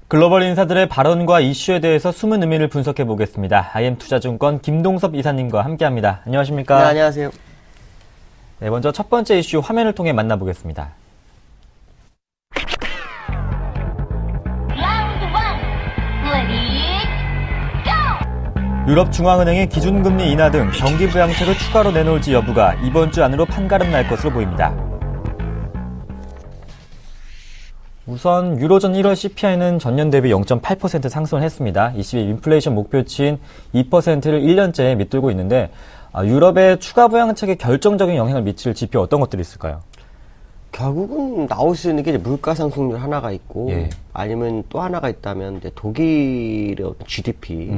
글로벌 인사들의 발언과 이슈에 대해서 숨은 의미를 분석해 보겠습니다. IM투자증권 김동섭 이사님과 함께합니다. 안녕하십니까? 네, 안녕하세요. 네, 먼저 첫 번째 이슈 화면을 통해 만나보겠습니다. 유럽중앙은행의 기준금리 인하 등 경기 부양책을 추가로 내놓을지 여부가 이번 주 안으로 판가름 날 것으로 보입니다. 우선 유로존 1월 CPI는 전년 대비 0.8% 상승을 했습니다. 22 인플레이션 목표치인 2%를 1년째 밑돌고 있는데, 유럽의 추가 부양책에 결정적인 영향을 미칠 지표 어떤 것들이 있을까요? 결국은 나올 수 있는 게 이제 물가 상승률 하나가 있고, 예. 아니면 또 하나가 있다면 이제 독일의 GDP.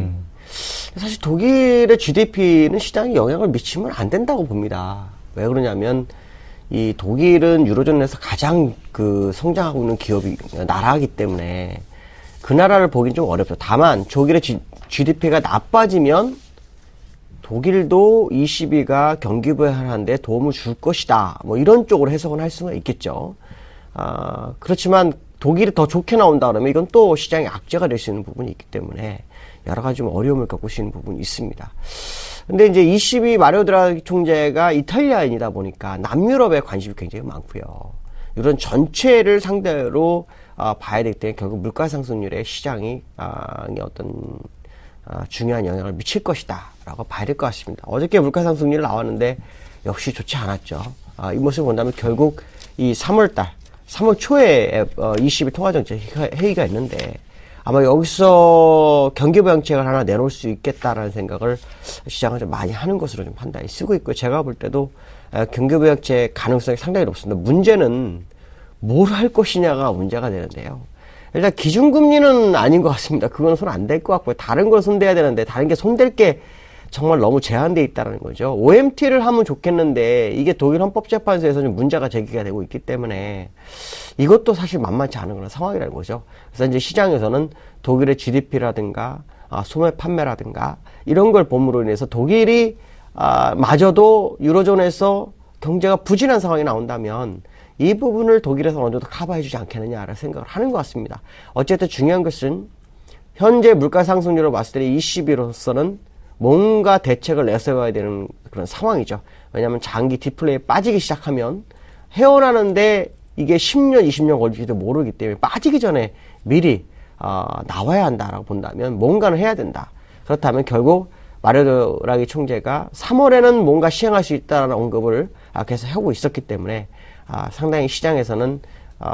사실 독일의 GDP는 시장에 영향을 미치면 안 된다고 봅니다. 왜 그러냐면 이 독일은 유로존 내에서 가장 그 성장하고 있는 기업이 나라이기 때문에 그 나라를 보긴 좀 어렵죠. 다만 독일의 GDP가 나빠지면 독일도 ECB가 경기 부양하는데 도움을 줄 것이다. 뭐 이런 쪽으로 해석은 할 수가 있겠죠. 그렇지만 독일이 더 좋게 나온다 그러면 이건 또 시장의 악재가 될 수 있는 부분이 있기 때문에 여러 가지 좀 어려움을 겪고 있는 부분이 있습니다. 근데 이제 ECB 마리오 드라기 총재가 이탈리아인이다 보니까 남유럽에 관심이 굉장히 많고요. 이런 전체를 상대로 봐야 되기 때문에 결국 물가 상승률에 시장이 어떤 중요한 영향을 미칠 것이다 라고 봐야 될 것 같습니다. 어저께 물가 상승률 나왔는데 역시 좋지 않았죠. 이 모습을 본다면 결국 이 3월 초에 ECB 통화정책 회의가 있는데 아마 여기서 경기부양책을 하나 내놓을 수 있겠다라는 생각을 시장은 좀 많이 하는 것으로 좀 판단이 쓰고 있고요. 제가 볼 때도 경기부양책 가능성이 상당히 높습니다. 문제는 뭘 할 것이냐가 문제가 되는데요. 일단 기준금리는 아닌 것 같습니다. 그건 손 안 댈 것 같고요. 다른 걸 손대야 되는데 다른 게 손댈 게 정말 너무 제한되어 있다는 거죠. OMT를 하면 좋겠는데 이게 독일 헌법재판소에서 좀 문제가 제기가 되고 있기 때문에 이것도 사실 만만치 않은 그런 상황이라는 거죠. 그래서 이제 시장에서는 독일의 GDP라든가 소매 판매라든가 이런 걸 봄으로 인해서 독일이 마저도 유로존에서 경제가 부진한 상황이 나온다면 이 부분을 독일에서 어느 정도 커버해주지 않겠느냐라는 생각을 하는 것 같습니다. 어쨌든 중요한 것은 현재 물가 상승률을 봤을 때 ECB로서는 뭔가 대책을 내세워야 되는 그런 상황이죠. 왜냐하면 장기 디플레이에 빠지기 시작하면 헤어나는데 이게 10년, 20년 걸릴지도 모르기 때문에 빠지기 전에 미리 나와야 한다라고 본다면 뭔가는 해야 된다. 그렇다면 결국 마리오 드라기 총재가 3월에는 뭔가 시행할 수 있다는 언급을 계속 하고 있었기 때문에 상당히 시장에서는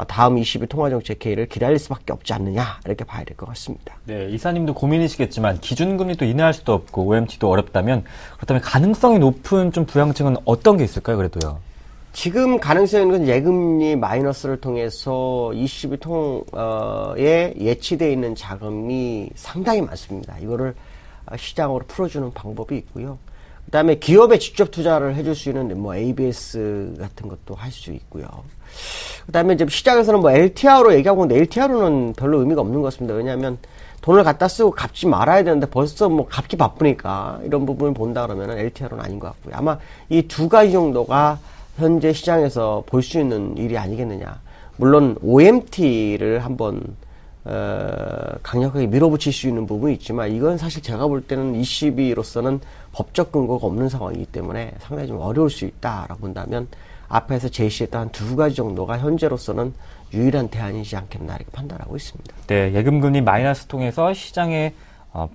다음 22 통화정책 회의를 기다릴 수밖에 없지 않느냐 이렇게 봐야 될 것 같습니다. 네, 이사님도 고민이시겠지만 기준금리도 인하할 수도 없고 OMT도 어렵다면 그렇다면 가능성이 높은 좀 부양책은 어떤 게 있을까요? 그래도요. 지금 가능성이 있는 건 예금리 마이너스를 통해서 22 통에 예치되어 있는 자금이 상당히 많습니다. 이거를 시장으로 풀어주는 방법이 있고요. 그 다음에 기업에 직접 투자를 해줄 수 있는 뭐 ABS 같은 것도 할 수 있고요. 그 다음에 이제 시장에서는 뭐 LTR로 얘기하고 있는데 LTR로는 별로 의미가 없는 것 같습니다. 왜냐하면 돈을 갖다 쓰고 갚지 말아야 되는데 벌써 뭐 갚기 바쁘니까 이런 부분을 본다 그러면은 LTR은 아닌 것 같고요. 아마 이 두 가지 정도가 현재 시장에서 볼 수 있는 일이 아니겠느냐. 물론 OMT를 한번 강력하게 밀어붙일 수 있는 부분이 있지만 이건 사실 제가 볼 때는 ECB로서는 법적 근거가 없는 상황이기 때문에 상당히 좀 어려울 수 있다라고 본다면 앞에서 제시했던 한 두 가지 정도가 현재로서는 유일한 대안이지 않겠나 이렇게 판단하고 있습니다. 네, 예금금리 마이너스 통해서 시장에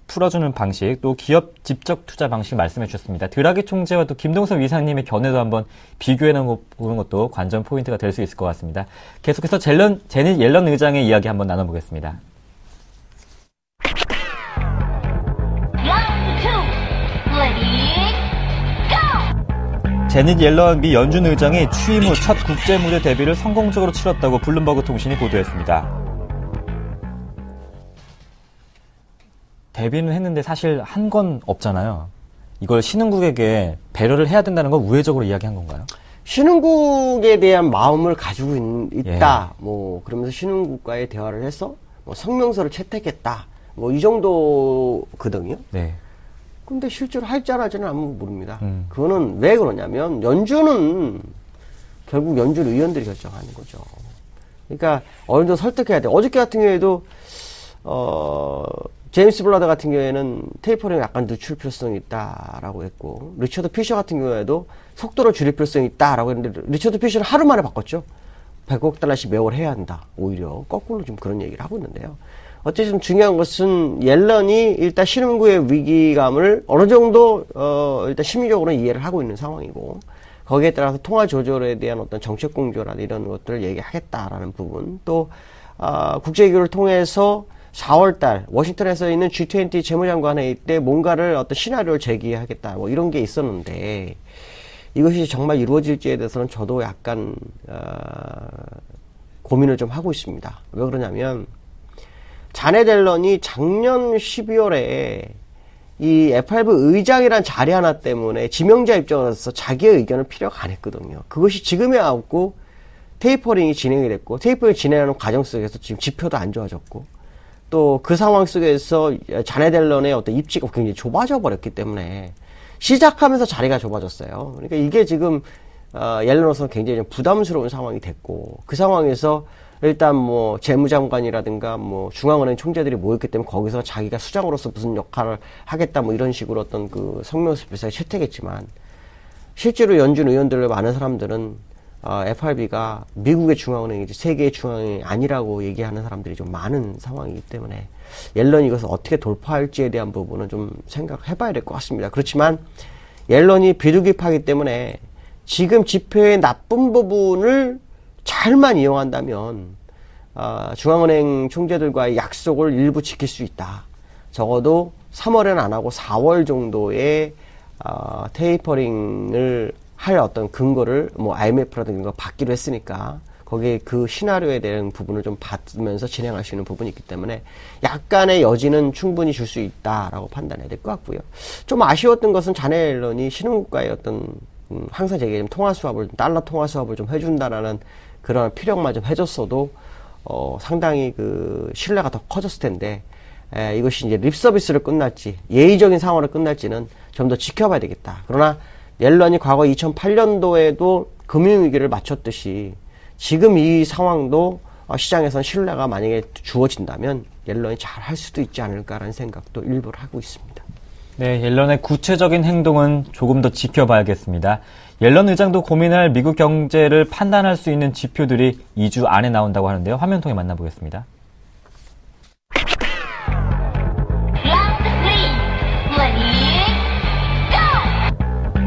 풀어주는 방식, 또 기업 직접 투자 방식 말씀해 주셨습니다. 드라기 총재와 또 김동석 이사님의 견해도 한번 비교해 보는 것도 관전 포인트가 될 수 있을 것 같습니다. 계속해서 제닛 옐런 의장의 이야기 한번 나눠보겠습니다. 제닛 옐런 미 연준 의장이 취임 후 첫 국제 무대 데뷔를 성공적으로 치렀다고 블룸버그 통신이 보도했습니다. 데뷔는 했는데 사실 한 건 없잖아요. 이걸 신흥국에게 배려를 해야 된다는 건 우회적으로 이야기한 건가요? 신흥국에 대한 마음을 가지고 있다. 뭐 그러면서 신흥국과의 대화를 해서 뭐 성명서를 채택했다. 뭐 이 정도거든요. 네. 근데 실제로 할지 안 할지는 아무 모릅니다. 그거는 왜 그러냐면 연준은 결국 연준 의원들이 결정하는 거죠. 그러니까 어느 정도 설득해야 돼. 어저께 같은 경우에도 제임스 블라더 같은 경우에는 테이퍼링이 약간 늦출 필요성이 있다라고 했고, 리처드 피셔 같은 경우에도 속도를 줄일 필요성이 있다라고 했는데, 리처드 피셔는 하루 만에 바꿨죠. 100억 달러씩 매월 해야 한다. 오히려 거꾸로 좀 그런 얘기를 하고 있는데요. 어쨌든 중요한 것은 옐런이 일단 신흥국의 위기감을 어느 정도 일단 심리적으로는 이해를 하고 있는 상황이고, 거기에 따라서 통화 조절에 대한 어떤 정책 공조라는 이런 것들을 얘기하겠다라는 부분, 또 국제기구를 통해서 4월달 워싱턴에서 있는 G20 재무장관 회의 때 뭔가를 어떤 시나리오를 제기하겠다 뭐 이런 게 있었는데, 이것이 정말 이루어질지에 대해서는 저도 약간 고민을 좀 하고 있습니다. 왜 그러냐면 자넷 옐런이 작년 12월에 이 FRB 의장이란 자리 하나 때문에 지명자 입장으로서 자기의 의견을 필요가 안 했거든요. 그것이 지금에 왔고 테이퍼링이 진행이 됐고, 테이퍼링이 진행하는 과정 속에서 지금 지표도 안 좋아졌고, 또 그 상황 속에서 자넷 옐런의 어떤 입지가 굉장히 좁아져 버렸기 때문에 시작하면서 자리가 좁아졌어요. 그러니까 이게 지금 옐런으로서는 굉장히 좀 부담스러운 상황이 됐고, 그 상황에서 일단 뭐 재무장관이라든가 뭐 중앙은행 총재들이 모였기 때문에 거기서 자기가 수장으로서 무슨 역할을 하겠다 뭐 이런 식으로 어떤 그 성명서 비슷하게 채택했지만, 실제로 연준 의원들 많은 사람들은 FRB가 미국의 중앙은행이지 세계의 중앙은행이 아니라고 얘기하는 사람들이 좀 많은 상황이기 때문에 옐런이 이것을 어떻게 돌파할지에 대한 부분은 좀 생각해봐야 될 것 같습니다. 그렇지만 옐런이 비둘기파이기 때문에 지금 지표의 나쁜 부분을 잘만 이용한다면 중앙은행 총재들과의 약속을 일부 지킬 수 있다. 적어도 3월에는 안 하고 4월 정도에 테이퍼링을 할 어떤 근거를 뭐 IMF라든가 받기로 했으니까 거기에 그 시나리오에 대한 부분을 좀 받으면서 진행할 수 있는 부분이 있기 때문에 약간의 여지는 충분히 줄 수 있다라고 판단해야 될 것 같고요. 좀 아쉬웠던 것은 자네 옐런이 신흥국가의 어떤 항상 제게 좀 달러 통화 수합을 좀 해준다라는 그런 필요만 좀 해줬어도 상당히 그 신뢰가 더 커졌을 텐데 이것이 이제 립 서비스를 끝날지 예의적인 상황으로 끝날지는 좀 더 지켜봐야 되겠다. 그러나 옐런이 과거 2008년도에도 금융위기를 맞췄듯이 지금 이 상황도 시장에선 신뢰가 만약에 주어진다면 옐런이 잘 할 수도 있지 않을까라는 생각도 일부러 하고 있습니다. 네, 옐런의 구체적인 행동은 조금 더 지켜봐야겠습니다. 옐런 의장도 고민할 미국 경제를 판단할 수 있는 지표들이 2주 안에 나온다고 하는데요. 화면 통해 만나보겠습니다.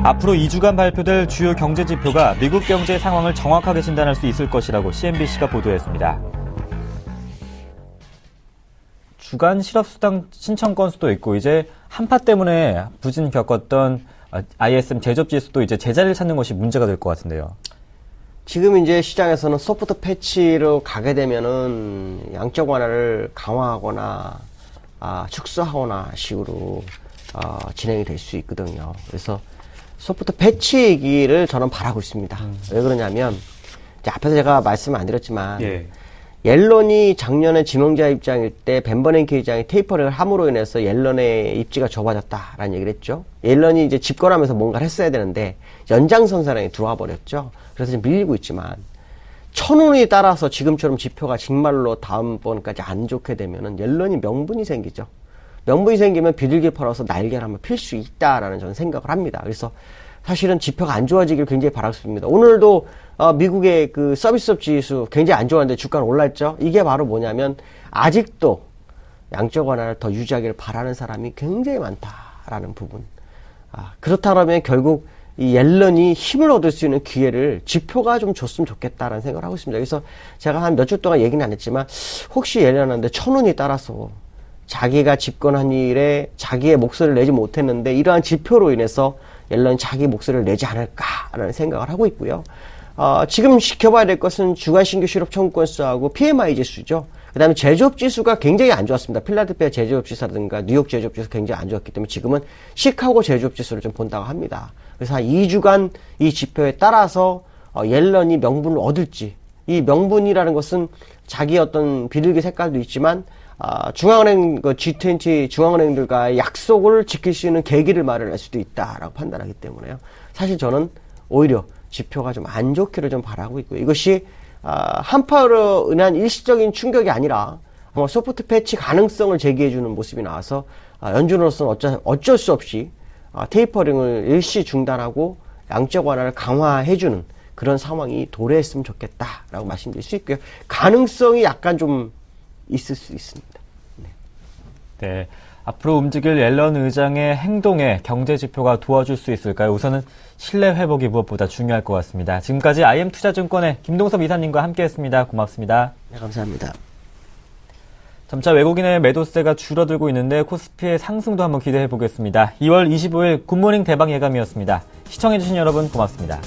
앞으로 2주간 발표될 주요 경제 지표가 미국 경제의 상황을 정확하게 진단할 수 있을 것이라고 CNBC가 보도했습니다. 주간 실업수당 신청 건수도 있고 이제 한파 때문에 부진 겪었던 ISM 제조업지수도 이제 제자리를 찾는 것이 문제가 될 것 같은데요. 지금 이제 시장에서는 소프트 패치로 가게 되면은 양적 완화를 강화하거나 축소하거나 식으로 진행이 될 수 있거든요. 그래서 소프트 패치이기를 저는 바라고 있습니다. 왜 그러냐면 이제 앞에서 제가 말씀 안 드렸지만 옐런이 작년에 지명자 입장일 때 벤버냉키 의장이 테이퍼링을 함으로 인해서 옐런의 입지가 좁아졌다라는 얘기를 했죠. 옐런이 이제 집권하면서 뭔가를 했어야 되는데 연장선상에 들어와 버렸죠. 그래서 지금 밀리고 있지만 천운이 따라서 지금처럼 지표가 정말로 다음번까지 안 좋게 되면은 옐런이 명분이 생기죠. 명분이 생기면 비둘기 팔아서 날개를 한번 필 수 있다라는 저는 생각을 합니다. 그래서 사실은 지표가 안 좋아지길 굉장히 바라겠습니다. 오늘도 미국의 그 서비스업 지수 굉장히 안 좋았는데 주가는 올랐죠. 이게 바로 뭐냐면 아직도 양적 완화를 더 유지하기를 바라는 사람이 굉장히 많다라는 부분. 그렇다면 결국 이 옐런이 힘을 얻을 수 있는 기회를 지표가 좀 줬으면 좋겠다라는 생각을 하고 있습니다. 그래서 제가 한 몇 주 동안 얘기는 안 했지만 혹시 옐런한테 천운이 따라서 자기가 집권한 일에 자기의 목소리를 내지 못했는데 이러한 지표로 인해서 옐런이 자기 목소리를 내지 않을까라는 생각을 하고 있고요. 지금 지켜봐야 될 것은 주간 신규 실업 청구 건수하고 PMI 지수죠. 그 다음에 제조업 지수가 굉장히 안 좋았습니다. 필라델피아 제조업 지수라든가 뉴욕 제조업 지수 굉장히 안 좋았기 때문에 지금은 시카고 제조업 지수를 좀 본다고 합니다. 그래서 한 2주간 이 지표에 따라서 옐런이 명분을 얻을지, 이 명분이라는 것은 자기 어떤 비둘기 색깔도 있지만 중앙은행, G20 중앙은행들과의 약속을 지킬 수 있는 계기를 마련할 수도 있다라고 판단하기 때문에요. 사실 저는 오히려 지표가 좀 안 좋기를 좀 바라고 있고요. 이것이, 한파로 인한 일시적인 충격이 아니라, 소프트 패치 가능성을 제기해주는 모습이 나와서, 연준으로서는 어쩔 수 없이, 테이퍼링을 일시 중단하고 양적 완화를 강화해주는 그런 상황이 도래했으면 좋겠다라고 말씀드릴 수 있고요. 가능성이 약간 좀 있을 수 있습니다. 네. 앞으로 움직일 옐런 의장의 행동에 경제 지표가 도와줄 수 있을까요? 우선은 신뢰 회복이 무엇보다 중요할 것 같습니다. 지금까지 IM투자증권의 김동섭 이사님과 함께했습니다. 고맙습니다. 네, 감사합니다. 점차 외국인의 매도세가 줄어들고 있는데 코스피의 상승도 한번 기대해 보겠습니다. 2월 25일 굿모닝 대박 예감이었습니다. 시청해주신 여러분 고맙습니다.